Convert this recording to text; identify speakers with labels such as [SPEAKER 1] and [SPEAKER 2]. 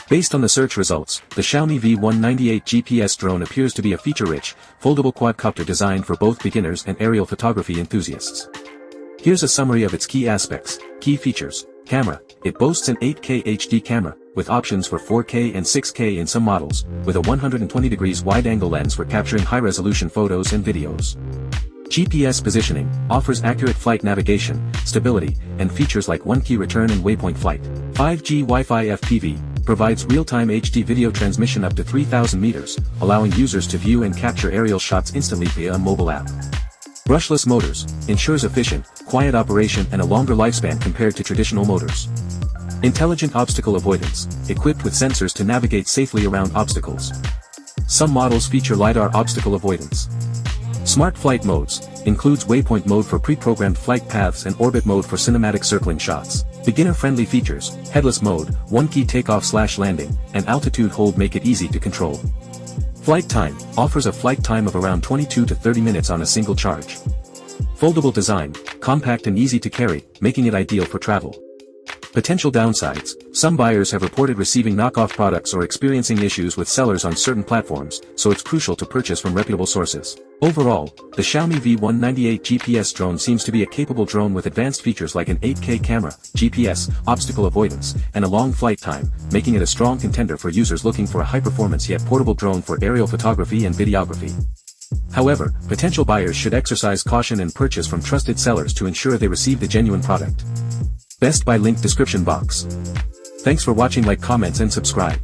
[SPEAKER 1] Based on the search results, the Xiaomi V198GPS drone appears to be a feature-rich, foldable quadcopter designed for both beginners and aerial photography enthusiasts. Here's a summary of its key aspects. Key features. Camera. It boasts an 8K HD camera, with options for 4K and 6K in some models, with a 120 degrees wide-angle lens for capturing high-resolution photos and videos. GPS positioning, offers accurate flight navigation, stability, and features like one-key return and Waypoint Flight. 5G Wi-Fi FPV, provides real-time HD video transmission up to 3,000 meters, allowing users to view and capture aerial shots instantly via a mobile app. Brushless motors, ensures efficient, quiet operation and a longer lifespan compared to traditional motors. Intelligent obstacle avoidance, equipped with sensors to navigate safely around obstacles. Some models feature LiDAR obstacle avoidance. Smart flight modes, includes Waypoint mode for pre-programmed flight paths and orbit mode for cinematic circling shots. Beginner-friendly features, Headless Mode, one-key takeoff/landing, and altitude hold make it easy to control. Flight time, offers a flight time of around 22 to 30 minutes on a single charge. Foldable design, compact and easy to carry, making it ideal for travel. Potential downsides, some buyers have reported receiving knockoff products or experiencing issues with sellers on certain platforms, so it's crucial to purchase from reputable sources. Overall, the Xiaomi V198GPS drone seems to be a capable drone with advanced features like an 8K camera, GPS, obstacle avoidance, and a long flight time, making it a strong contender for users looking for a high-performance yet portable drone for aerial photography and videography. However, potential buyers should exercise caution and purchase from trusted sellers to ensure they receive the genuine product. Best Buy link description box. Thanks for watching. Like, comments and subscribe.